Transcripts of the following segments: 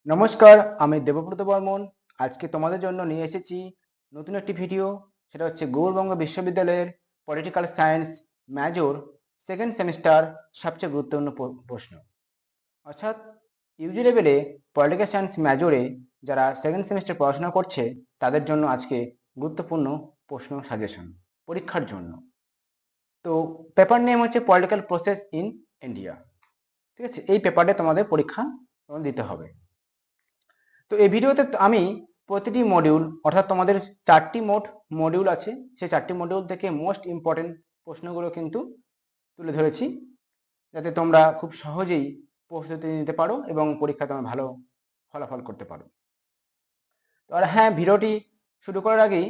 নমস্কার, আমি দেবব্রত বর্মন। আজকে তোমাদের জন্য নিয়ে এসেছি নতুন একটি ভিডিও। সেটা হচ্ছে গৌড়বঙ্গ বিশ্ববিদ্যালয়ের political science major second semester সবচেয়ে গুরুত্বপূর্ণ প্রশ্ন। অর্থাৎ ইউজি লেভেলে পলিটিক্যাল সায়েন্স মেজরে যারা সেকেন্ড সেমিস্টার পড়াশোনা করছে তাদের জন্য আজকে গুরুত্বপূর্ণ প্রশ্ন সাজেশন পরীক্ষার জন্য। তো পেপার নেম হচ্ছে পলিটিক্যাল প্রসেস ইন ইন্ডিয়া। ঠিক আছে, এই পেপারে তোমাদের পরীক্ষা দিতে হবে। তো এই ভিডিওতে আমি প্রতিটি মডিউল অর্থাৎ তোমাদের 4টি মোট মডিউল আছে, সেই 4টি মডিউল থেকে মোস্ট ইম্পর্টেন্ট প্রশ্নগুলো কিন্তু তুলে ধরেছি, যাতে তোমরা খুব সহজেই প্রস্তুতি নিতে পারো এবং পরীক্ষায় তোমরা ভালো ফলাফল করতে পারো। তো আর হ্যাঁ, ভিডিওটি শুরু করার আগেই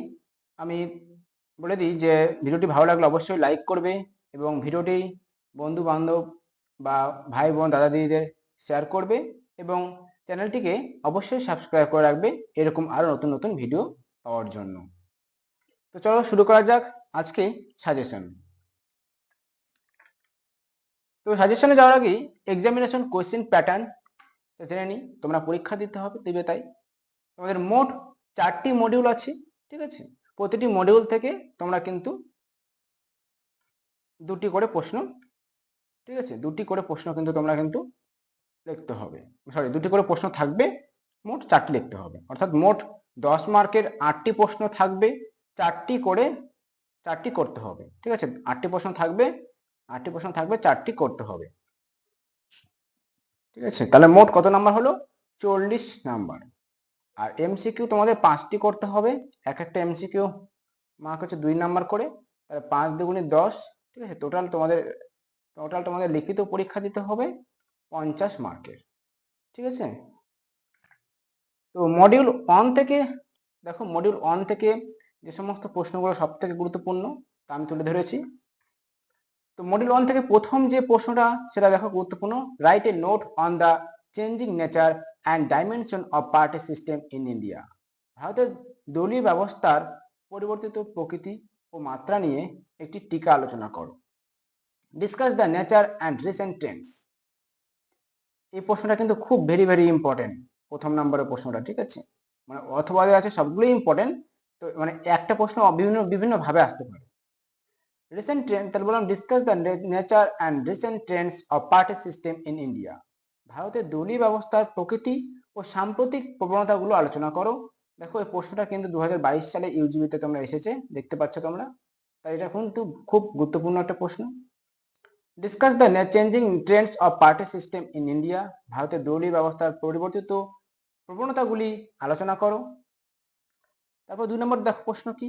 আমি বলে দিই যে ভিডিওটি ভালো লাগলে অবশ্যই লাইক করবে এবং ভিডিওটি বন্ধু বান্ধব বা ভাই বোন দাদা দিদিদের শেয়ার করবে এবং চ্যানেলটিকে অবশ্যই সাবস্ক্রাইব করে রাখবে এরকম আরো নতুন নতুন ভিডিও পাওয়ার জন্য। তো চলো শুরু করা যাক আজকে সাজেশন। তো সাজেশনে যাওয়ার আগে এক্সামিনেশন কোশ্চেন প্যাটার্ন জেনে নিই। তোমরা পরীক্ষা দিবে তাই তোমাদের মোট 4টি মডিউল আছে। ঠিক আছে, প্রতিটি মডিউল থেকে তোমরা কিন্তু দুটি করে প্রশ্ন, ঠিক আছে, দুটি করে প্রশ্ন কিন্তু তোমরা কিন্তু লিখতে হবে। সরি, দুটি করে প্রশ্ন থাকবে, মোট 4টি লিখতে হবে। অর্থাৎ মোট 10 মার্কের 8টি প্রশ্ন থাকবে, 4টি করতে হবে। ঠিক আছে, 8টি প্রশ্ন থাকবে, 4টি করতে হবে। ঠিক আছে, তাহলে মোট কত নাম্বার হলো? 40 নাম্বার। আর এমসিকিউ তোমাদের 5টি করতে হবে, এক একটা এমসিকিউ মার্ক হচ্ছে 2 নাম্বার করে, তাহলে 5 দুগুণে 10। ঠিক আছে, টোটাল তোমাদের লিখিত পরীক্ষা দিতে হবে 50 মার্কের। ঠিক আছে, তো মডিউল 1 থেকে দেখো, মডিউল 1 থেকে যে সমস্ত প্রশ্নগুলো সব থেকে গুরুত্বপূর্ণ তা আমি তুলে ধরেছি। তো মডিউল 1 থেকে প্রথম যে প্রশ্নটা সেটা দেখো গুরুত্বপূর্ণ। Right a note on the changing nature and dimension off party system in India. ভারতের দলীয় ব্যবস্থার পরিবর্তিত প্রকৃতি ও মাত্রা নিয়ে একটি টিকা আলোচনা করো। Discuss the nature and recent Trends. এই প্রশ্নটা কিন্তু খুব ভেরি ইম্পর্টেন্ট, প্রথম নম্বরের প্রশ্নটা। ঠিক আছে, মানে অথবা আছে, সবগুলোই ইম্পর্টেন্ট। তো মানে একটা প্রশ্ন বিভিন্ন ভাবে আসতে পারে। রিসেন্ট ট্রেন্ড, তাহলে বললাম discuss the nature and recent Trends off party system in India. ভারতের দলীয় ব্যবস্থার প্রকৃতি ও সাম্প্রতিক প্রবণতাগুলো আলোচনা করো। দেখো, এই প্রশ্নটা কিন্তু 2022 সালে ইউজিবিতে তোমরা এসেছে, দেখতে পাচ্ছ তোমরা, তাই এটা কিন্তু খুব গুরুত্বপূর্ণ একটা প্রশ্ন। Discuss the changing Trends off party system in India. ভারতের দলীয় ব্যবস্থার পরিবর্তিত প্রবণতাগুলি আলোচনা করো। তারপর 2 নম্বর দেখো প্রশ্ন কি,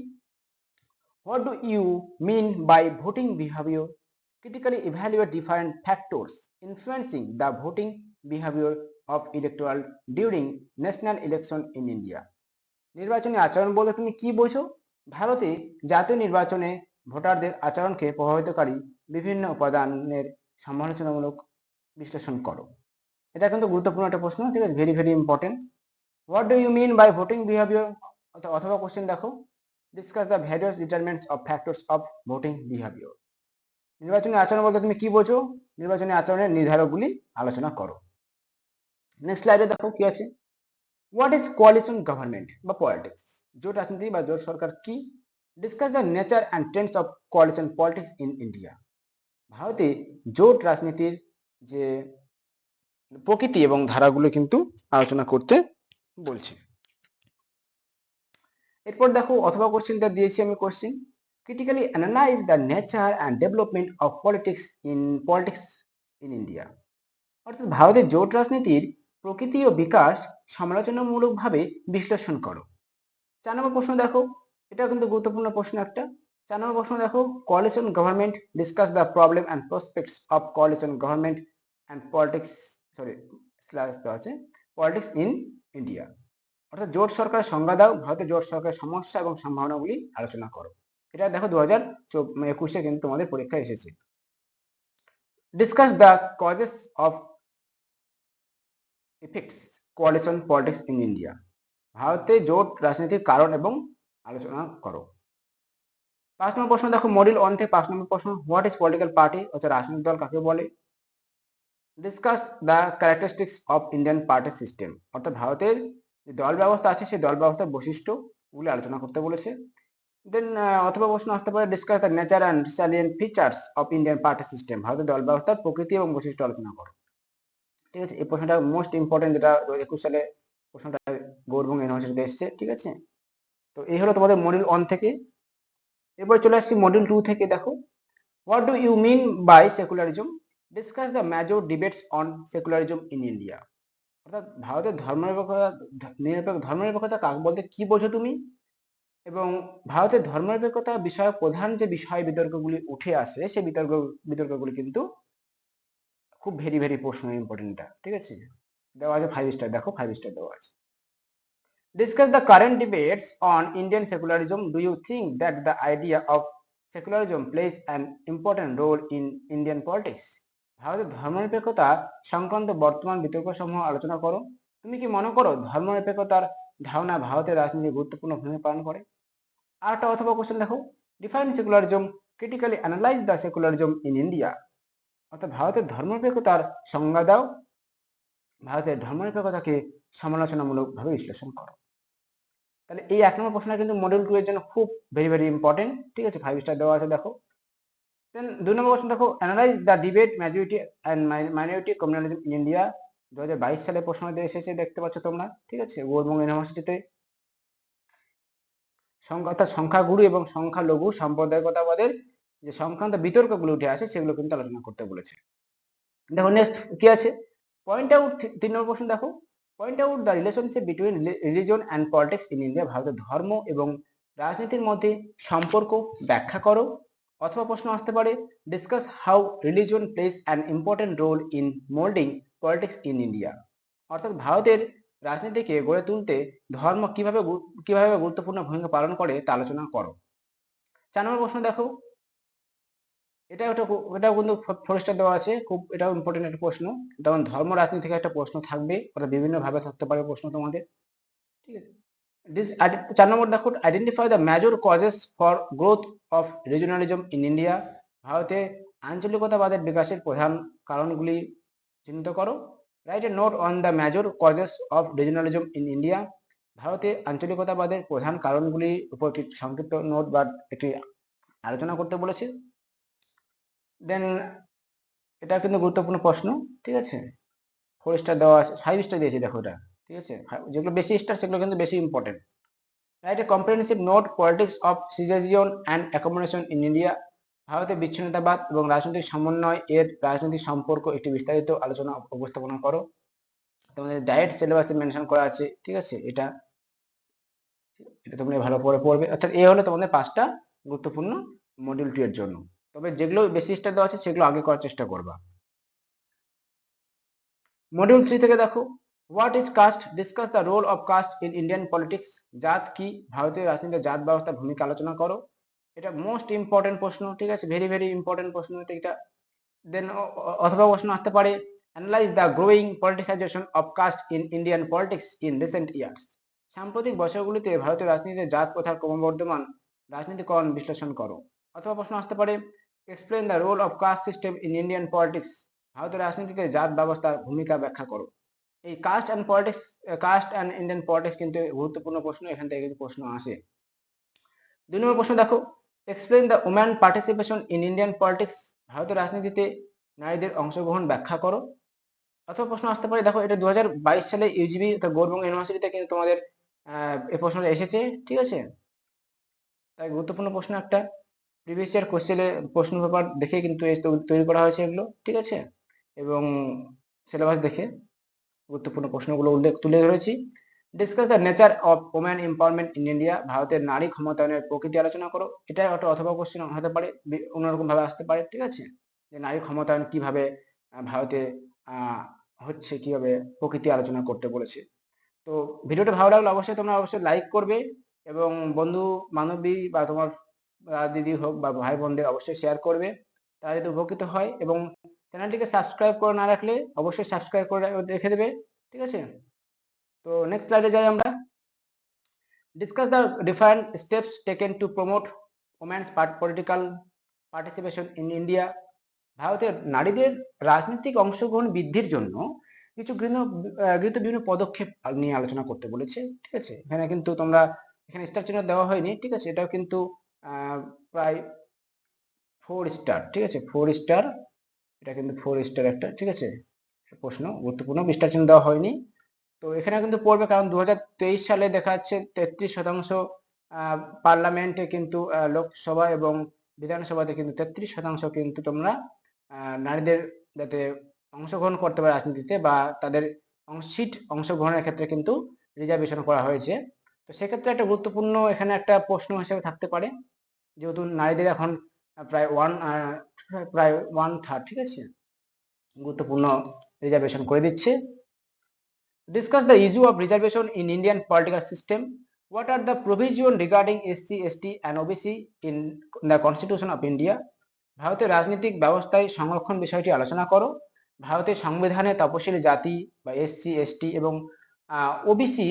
what do you mean by voting behavior? Critically evaluate different factors influencing the voting behavior of electoral during national election in India. নির্বাচনী আচরণ বলতে তুমি কি বোঝো? ভারতে জাতীয় নির্বাচনে ভোটারদের আচরণকে প্রভাবিতকারী বিভিন্ন উপাদানের সমালোচনামূলক বিশ্লেষণ করো। এটা কিন্তু গুরুত্বপূর্ণ একটা প্রশ্ন। ঠিক আছে, very important. What do you mean by voting behaviour? অথবা কোশ্চেন দেখো, discuss the various determinants of factors of voting behaviour. নির্বাচনী আচরণ বলতে তুমি কি বোঝো? নির্বাচনী আচরণের নির্ধারকগুলি আলোচনা করো। নেক্সট স্লাইডে দেখো কি আছে, হোয়াট ইজ কোয়ালিশন গভর্নমেন্ট বা পলিটিক্স? জোট রাজনীতি বা জোট সরকার কি? Discuss the nature and Trends of coalition politics in India. ভারতে জোট রাজনীতির যে প্রকৃতি এবং ধারাগুলো কিন্তু আলোচনা করতে বলছে। এরপর দেখো, অথবা কোশ্চেনটা দিয়েছি আমি, question critically analyze the nature and development of politics in India. অর্থাৎ ভারতের জোট রাজনীতির প্রকৃতি ও বিকাশ সমালোচনামূলকভাবে বিশ্লেষণ করো। 4 নম্বর প্রশ্ন দেখো, এটা কিন্তু গুরুত্বপূর্ণ প্রশ্ন একটা। 4 নম্বর প্রশ্ন দেখো, coalition government, discuss the problem and prospects of coalition government and politics in India. অর্থাৎ জোট সরকারের সংজ্ঞা দাও, ভারতের জোট সরকারের সমস্যা এবং সম্ভাবনাগুলি আলোচনা করো। এটা দেখো 2021 কিন্তু তোমাদের পরীক্ষায় এসেছে। Discuss the causes of effects coalition politics in India. ভারতে জোট রাজনীতির কারণ এবং আলোচনা করো। 5 নম্বর প্রশ্ন দেখো, মডিউল 1 থেকে 5 নম্বর প্রশ্ন, হোয়াট ইজ পলিটিক্যাল পার্টি? অর্থাৎ রাজনৈতিক দল কাকে বলে? Discuss the characteristics of Indian party system, অর্থাৎ ভারতের যে দল ব্যবস্থা আছে সেই দল ব্যবস্থার বৈশিষ্ট্যগুলি আলোচনা করতে বলেছে। দেন অথবা প্রশ্ন আসতে পারে discuss the nature and salient features of Indian party system, ভারতের দল ব্যবস্থার প্রকৃতি এবং বৈশিষ্ট্য আলোচনা করো। ঠিক আছে, এই প্রশ্নটা মোস্ট ইম্পর্টেন্ট, যেটা 2021 সালে প্রশ্নটা গৌড়বঙ্গ ইউনিভার্সিটিতে এসেছে। ঠিক আছে, তো এই হলো তোমাদের মডিউল 1 থেকে। এরপর চলে আসছি মডিউল 2 থেকে। দেখো, what do you mean by secularism, discuss the major debates on secularism in India, অর্থাৎ ভারতের ধর্মনিরপেক্ষতা কাকে বলতে কি বোঝো তুমি, এবং ভারতের ধর্মনিরপেক্ষতা বিষয়ক প্রধান যে বিষয় বিতর্কগুলি উঠে আসে সেই বিতর্কগুলি কিন্তু খুব ভেরি ভেরি প্রশ্ন, ইম্পর্টেন্টটা। ঠিক আছে, দেওয়া আছে 5 স্টার, দেখো 5 স্টার দেওয়া আছে। Discuss the current debates on Indian secularism. Do you think that the idea of secularism plays an important role in Indian politics? ভারতের ধর্মনিরপেক্ষতা সংক্রান্ত বর্তমান বিতর্কসমূহ আলোচনা করো। তুমি কি মনে করো ধর্মনিরপেক্ষতার ধারণা ভারতের রাজনীতি গুরুত্বপূর্ণ ভূমিকা পালন করে? আর একটা অথবা কোশ্চেন দেখো, define secularism, critically analyse the secularism in India, অর্থাৎ ভারতের ধর্মনিরপেক্ষতার সংজ্ঞা দাও, ভারতের ধর্মনিরপেক্ষতাকে সমালোচনামূলকভাবে বিশ্লেষণ করো। তাহলে এই 1 নম্বর প্রশ্নটা কিন্তু মডিউল 2 এর জন্য খুব ভেরি ভেরি ইম্পর্টেন্ট। ঠিক আছে, 5 স্টার দেওয়া আছে, দেখো। দেন 2 নম্বর প্রশ্ন দেখো, analyse the debate majority and minority communalism in India, 2022 সালে প্রশ্নটা এসেছে, দেখতে পাচ্ছ তোমরা। ঠিক আছে, গৌড়বঙ্গ ইউনিভার্সিটিতে সংখ্যাগুরু এবং সংখ্যালঘু সাম্প্রদায়িকতাবাদের যে সংক্রান্ত বিতর্কগুলো উঠে আসে সেগুলো কিন্তু আলোচনা করতে বলেছে। দেখো নেক্সট কি আছে, পয়েন্ট আউট, 3 নম্বর প্রশ্ন দেখো, point out the relationship between religion and politics in India, ভারতের ধর্ম এবং রাজনীতির মধ্যে সম্পর্ক ব্যাখ্যা করো। অথবা প্রশ্ন আসতে পারে discuss how religion plays an important role in moulding politics in India, অর্থাৎ ভারতের রাজনীতিকে গড়ে তুলতে ধর্ম কিভাবে গুরুত্বপূর্ণ ভূমিকা পালন করে তা আলোচনা করো। 4 নম্বর প্রশ্ন দেখো, এটাও কিন্তু 4 স্টার দেওয়া আছে, খুব এটাও ইম্পর্টেন্ট একটা প্রশ্ন। যেমন ধর্ম রাজনীতি থেকে একটা প্রশ্ন থাকবে, অর্থাৎ বিভিন্ন ভাবে থাকতে পারে প্রশ্ন তোমাদের। ঠিক আছে, 4 নম্বর দেখো, identify the major causes for growth of regionalism in India, ভারতে আঞ্চলিকতাবাদের বিকাশের প্রধান কারণগুলি চিহ্নিত করো। Write a note on the major causes of regionalism in India, ভারতে আঞ্চলিকতাবাদের প্রধান কারণগুলির উপর একটি সংক্ষিপ্ত নোট বা একটি আলোচনা করতে বলেছে। দেন এটা কিন্তু গুরুত্বপূর্ণ প্রশ্ন। ঠিক আছে, 4 স্টার দেওয়া আছে, 5 স্টার দিয়েছি, দেখো এটা। ঠিক আছে, যেগুলো বেশি স্টার সেগুলো কিন্তু বেশি important. Write a comprehensive note politics of cessation and accommodation in India, ভারতে বিচ্ছিন্নতাবাদ এবং রাজনৈতিক সমন্বয় এর রাজনৈতিক সম্পর্ক একটি বিস্তারিত আলোচনা উপস্থাপনা করো। তোমাদের ডায়েট সিলেবাসে মেনশন করা আছে। ঠিক আছে, এটা তোমরা ভালো করে পড়বে। অর্থাৎ এই হলো তোমাদের 5টা গুরুত্বপূর্ণ মডিউল 2 এর জন্য। তবে যেগুলো বেশি স্টার দেওয়া আছে সেগুলো আগে করার চেষ্টা করবা। মডিউল 3 থেকে দেখো, what is caste, discuss the role of caste in Indian politics, জাত কি, ভারতীয় রাজনীতিতে জাত ব্যবস্থার ভূমিকা আলোচনা করো। এটা মোস্ট ইম্পর্টেন্ট প্রশ্ন। ঠিক আছে, ভেরি ভেরি ইম্পর্টেন্ট প্রশ্ন এটা। দেন অথবা প্রশ্ন আসতে পারে analyse the growing politicisation of caste in Indian politics in recent years, সাম্প্রতিক বছরগুলিতে ভারতীয় রাজনীতিতে জাত প্রথার ক্রমবর্ধমান রাজনীতিকরণ বিশ্লেষণ করো। অথবা প্রশ্ন আসতে পারে explain the role of caste system in Indian politics, ভারতের রাজনীতিতে জাত ব্যবস্থার ভূমিকা ব্যাখ্যা করো। এই কাস্ট অ্যান্ড ইন্ডিয়ান পলিটিক্স কিন্তু গুরুত্বপূর্ণ প্রশ্ন, এখান থেকে কিন্তু প্রশ্ন আসে। 2 নম্বর প্রশ্ন দেখো, explain the woman participation in Indian politics, ভারতের রাজনীতিতে নারীদের অংশগ্রহণ ব্যাখ্যা করো। অথবা প্রশ্ন আসতে পারে, দেখো এটা 2022 সালে ইউজিবি অর্থাৎ গৌড়বঙ্গ ইউনিভার্সিটিতে কিন্তু তোমাদের এই প্রশ্নটা এসেছে। ঠিক আছে, তাই গুরুত্বপূর্ণ প্রশ্ন একটা, প্রিভিয়াস ইয়ার কোশ্চেনের প্রশ্ন পেপার দেখে কিন্তু তৈরি করা হয়েছে এগুলো। ঠিক আছে, এবং সিলেবাস দেখে গুরুত্বপূর্ণ প্রশ্নগুলো তুলে ধরেছি। Discuss the nature of women empowerment in India, ভারতের নারী ক্ষমতায়নের প্রকৃতি আলোচনা করো। এটা একটা অথবা কোশ্চেন হতে পারে, অন্যরকম ভাবে আসতে পারে। ঠিক আছে, যে নারী ক্ষমতায়ন কিভাবে ভারতে হচ্ছে, কিভাবে প্রকৃতি আলোচনা করতে বলেছে। তো ভিডিওটা ভালো লাগলে অবশ্যই লাইক করবে, এবং বন্ধু বান্ধবী বা তোমার দিদি হোক বা ভাই বোনদের অবশ্যই শেয়ার করবে, তারা যদি উপকৃত হয়। এবং চ্যানেলটিকে সাবস্ক্রাইব করে না রাখলে অবশ্যই সাবস্ক্রাইব করে রেখে দেবে। ঠিক আছে, তো নেক্সট স্লাইডে যাই আমরা। Discuss the different steps taken to promote women's political participation in India, ভারতের নারীদের রাজনৈতিক অংশগ্রহণ বৃদ্ধির জন্য কিছু গৃহীত বিভিন্ন পদক্ষেপ নিয়ে আলোচনা করতে বলেছে। ঠিক আছে, এখানে কিন্তু তোমরা এখানে স্টার চিহ্ন দেওয়া হয়নি। ঠিক আছে, এটাও কিন্তু প্রায় 4 স্টার। ঠিক আছে, 4 স্টার, এটা কিন্তু 4 স্টার একটা। ঠিক আছে, প্রশ্ন গুরুত্বপূর্ণ, স্টার চিহ্ন দেওয়া হয়নি। তো এখানে কিন্তু পড়বে, কারণ 2023 সালে দেখা যাচ্ছে 33% পার্লামেন্টে কিন্তু লোকসভা এবং বিধানসভাতে কিন্তু 33% কিন্তু তোমরা নারীদের যাতে অংশগ্রহণ করতে পারে রাজনীতিতে, বা তাদের সিট অংশগ্রহণের ক্ষেত্রে কিন্তু রিজার্ভেশন করা হয়েছে। তো সেক্ষেত্রে একটা গুরুত্বপূর্ণ এখানে একটা প্রশ্ন হিসেবে থাকতে পারে, যেহেতু নারীদের এখন প্রায় 1/3, ঠিক আছে, গুরুত্বপূর্ণ রিজার্ভেশন করে দিচ্ছে। Discuss the issue of reservation in Indian political system. What are the provisions regarding SC, ST and OBC in the Constitution of India? ভারতের রাজনৈতিক ব্যবস্থায় সংরক্ষণ বিষয়টি আলোচনা করো। ভারতের সংবিধানে তপশিলি জাতি বা এসসি, এসটি এবং ওবিসি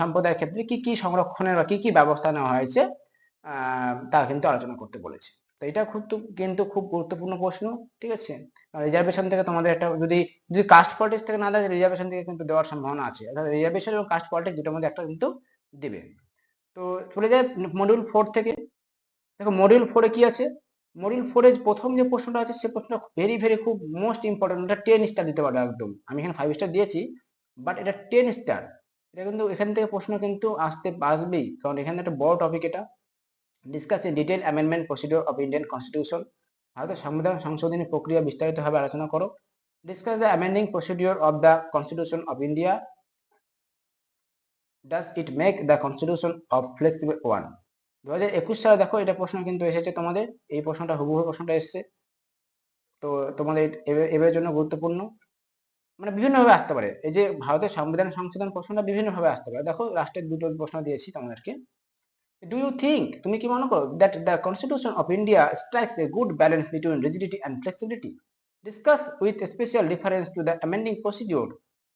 সম্প্রদায়ের ক্ষেত্রে কি কি সংরক্ষণের বা কি কি ব্যবস্থা নেওয়া হয়েছে তা কিন্তু আলোচনা করতে বলেছে। তো এটা খুব গুরুত্বপূর্ণ প্রশ্ন। ঠিক আছে, রিজার্ভেশন থেকে তোমাদের একটা যদি যদি কাস্ট পলিটিক্স থেকে না দেয়, রিজার্ভেশন থেকে কিন্তু দেওয়ার সম্ভাবনা আছে। অর্থাৎ রিজার্ভেশন এবং কাস্ট পলিটিক্স দুটোর মধ্যে একটা কিন্তু দেবে। তো চলে যায় মডিউল 4 থেকে। দেখো মডিউল 4 এ কি আছে। মডিউল 4 এ প্রথম যে প্রশ্নটা আছে সে প্রশ্নটা ভেরি ভেরি খুব মোস্ট ইম্পর্টেন্ট। এটা 10 স্টার দিতে পারো একদম। আমি এখানে 5 স্টার দিয়েছি, বাট এটা 10 স্টার। এটা কিন্তু এখান থেকে প্রশ্ন কিন্তু আসবেই, কারণ এখানে একটা বড় টপিক এটা। Discuss A detail amendment procedure of Indian constitution. ভারতের সংবিধান সংশোধনী প্রক্রিয়া বিস্তারিতভাবে আলোচনা করো। Discuss the amending procedure of the constitution of India. Does it make the constitution of flexible one. 2021 সালে দেখো এটা প্রশ্ন কিন্তু এসেছে তোমাদের, এই প্রশ্নটা হুবহু প্রশ্নটা এসেছে। তো তোমাদের এবারের জন্য গুরুত্বপূর্ণ, মানে বিভিন্ন ভাবে আসতে পারে। এই যে ভারতের সংবিধান সংশোধন প্রশ্নটা বিভিন্ন ভাবে আসতে পারে। দেখো লাস্টের দুটো প্রশ্ন দিয়েছি তোমাদেরকে। ডু ইউ থিঙ্ক, তুমি কি মনে করো, that the constitution of India strikes a good balance between rigidity and flexibility? Discuss with special reference to the amending procedure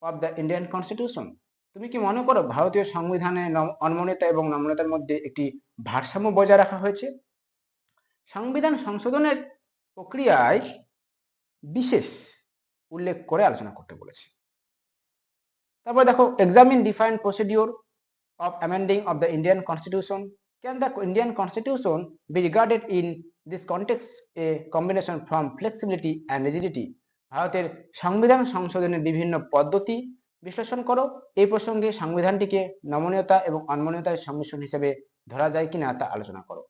of the Indian constitution. তুমি কি মনে করো ভারতীয় সংবিধানে অনমনীয়তা এবং নমনীয়তার মধ্যে একটি ভারসাম্য বজায় রাখা হয়েছে? সংবিধান সংশোধনের প্রক্রিয়ায় বিশেষ উল্লেখ করে আলোচনা করতে বলেছে। তারপর দেখো, examine define procedure of amending of the Indian Constitution. Can the Indian Constitution be regarded in this context a combination from flexibility and rigidity? ভারতের সংবিধান সংশোধনের বিভিন্ন পদ্ধতি বিশ্লেষণ করো। এই প্রসঙ্গে সংবিধানটিকে নমনীয়তা এবং অনমনীয়তার সংমিশ্রণ হিসেবে ধরা যায় কিনা তা আলোচনা করো।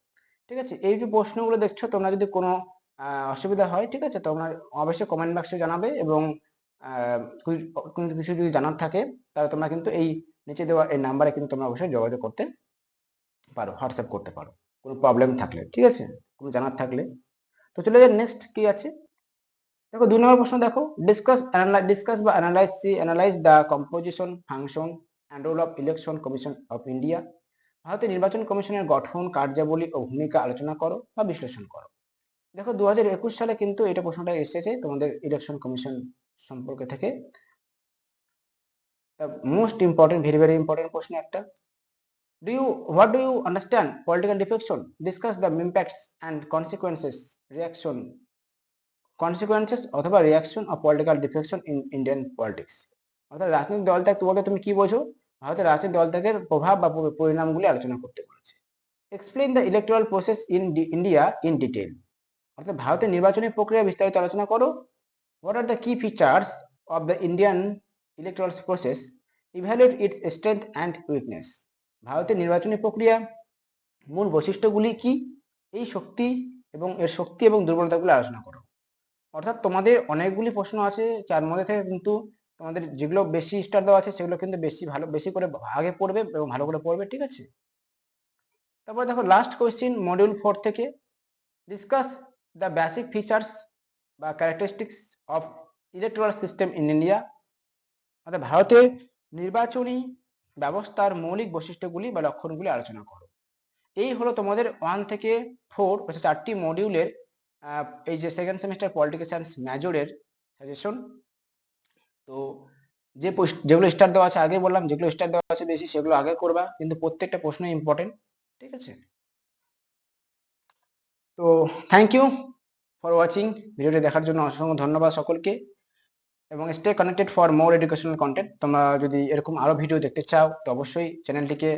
ঠিক আছে, এই যে প্রশ্নগুলো দেখছো, তোমরা যদি কোনো অসুবিধা হয়, ঠিক আছে, তোমরা অবশ্যই কমেন্ট বক্সে জানাবে, এবং কোনো কিছু যদি জানার থাকে তাহলে তোমরা কিন্তু এই নিচে দেওয়া এই নাম্বারে কিন্তু তোমরা অবশ্যই যোগাযোগ করতে পারো, হোয়াটসঅ্যাপ করতে পারো কোনো প্রবলেম থাকলে। ঠিক আছে, কোনো জানার থাকলে। তো চলে যাই নেক্সট কি আছে। দেখো 2 নম্বর প্রশ্ন দেখো, ডিসকাস বা analyse the composition, function and role of election commission of India. ভারতের নির্বাচন কমিশনের গঠন, কার্যাবলী ও ভূমিকা আলোচনা করো বা বিশ্লেষণ করো। দেখো 2021 সালে কিন্তু এটা প্রশ্নটা এসেছে তোমাদের ইলেকশন কমিশন সম্পর্কে থেকে। Most important, very very important প্রশ্ন একটা। What do you understand political defection? Discuss the impacts and consequences অথবা reaction of political defection in Indian politics. অর্থাৎ রাজনৈতিক দল ত্যাগ বলতে তুমি কি বোঝো? ভারতের রাজনৈতিক দল ত্যাগের প্রভাব বা পরিণামগুলি আলোচনা করতে বলেছে। Explain the electoral process in India in detail. অর্থাৎ ভারতের নির্বাচনী প্রক্রিয়া বিস্তারিত আলোচনা করো। What are the key features of the Indian electoral process? Evaluate its strength and weakness. ভারতের নির্বাচনী প্রক্রিয়া মূল বৈশিষ্ট্যগুলি কি, এই শক্তি এবং দুর্বলতাগুলো আলোচনা করো। অর্থাৎ তোমাদের অনেকগুলি প্রশ্ন আছে, যার মধ্যে থেকে কিন্তু তোমাদের যেগুলো বেশি স্টার দেওয়া আছে সেগুলো কিন্তু বেশি করে আগে পড়বে এবং ভালো করে পড়বে। ঠিক আছে, তারপর দেখো লাস্ট কোয়েশ্চেন মডিউল 4 থেকে, ডিসকাস দ্য বেসিক ফিচার্স বা characteristics of electoral system in India. অর্থাৎ ভারতের নির্বাচনী ব্যবস্থার মৌলিক বৈশিষ্ট্যগুলি বা লক্ষণগুলি আলোচনা করো। এই হলো তোমাদের 1 থেকে 4 অর্থাৎ 4টি মডিউলের এই যে সেকেন্ড সেমিস্টার পলিটিক্যাল সায়েন্স মেজরের সাজেশন। তো যেগুলো স্টার দেওয়া আছে, আগে বললাম যেগুলো স্টার দেওয়া আছে বেশি সেগুলো আগে করবা, কিন্তু প্রত্যেকটা প্রশ্ন ইম্পর্টেন্ট। ঠিক আছে, তো থ্যাংক ইউ। ফর ওয়াচিং, ভিডিওটি দেখার জন্য অসংখ্য ধন্যবাদ সকলকে, এবং stay connected for more educational content. তোমরা যদি এরকম আরো ভিডিও দেখতে চাও তো অবশ্যই চ্যানেলটিকে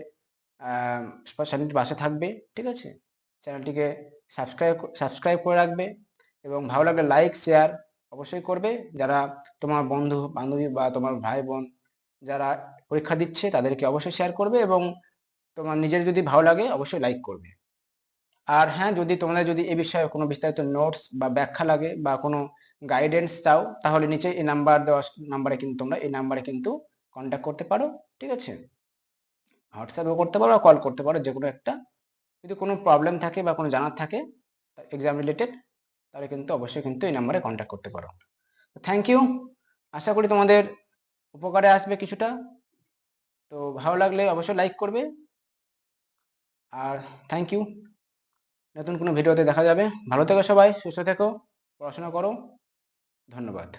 চ্যানেলটির পাশে থাকবে, ঠিক আছে? চ্যানেলটিকে সাবস্ক্রাইব করে রাখবে, এবং ভালো লাগলে লাইক শেয়ার অবশ্যই করবে। যারা তোমার বন্ধু বান্ধবী বা তোমার ভাই বোন যারা পরীক্ষা দিচ্ছে তাদেরকে অবশ্যই শেয়ার করবে, এবং তোমার নিজের যদি ভালো লাগে অবশ্যই লাইক করবে। আর হ্যাঁ, যদি তোমাদের যদি এই বিষয়ে কোনো বিস্তারিত নোটস বা ব্যাখ্যা লাগে বা কোনো গাইডেন্স চাও, তাহলে নিচে এই নাম্বার দেওয়া নাম্বারে কিন্তু তোমরা এই নাম্বারে কিন্তু কন্ট্যাক্ট করতে পারো, ঠিক আছে? হোয়াটসঅ্যাপও করতে পারো, কল করতে পারো, যে কোনো একটা। যদি কোনো প্রবলেম থাকে বা কোনো জানার থাকে এক্সাম রিলেটেড, তাহলে কিন্তু অবশ্যই কিন্তু এই নাম্বারে কন্ট্যাক্ট করতে পারো। থ্যাংক ইউ, আশা করি তোমাদের উপকারে আসবে কিছুটা। তো ভালো লাগলে অবশ্যই লাইক করবে, আর থ্যাংক ইউ। নতুন কোনো ভিডিওতে দেখা যাবে। ভালো থেকো সবাই, সুস্থ থেকো, পড়াশোনা করো। ধন্যবাদ।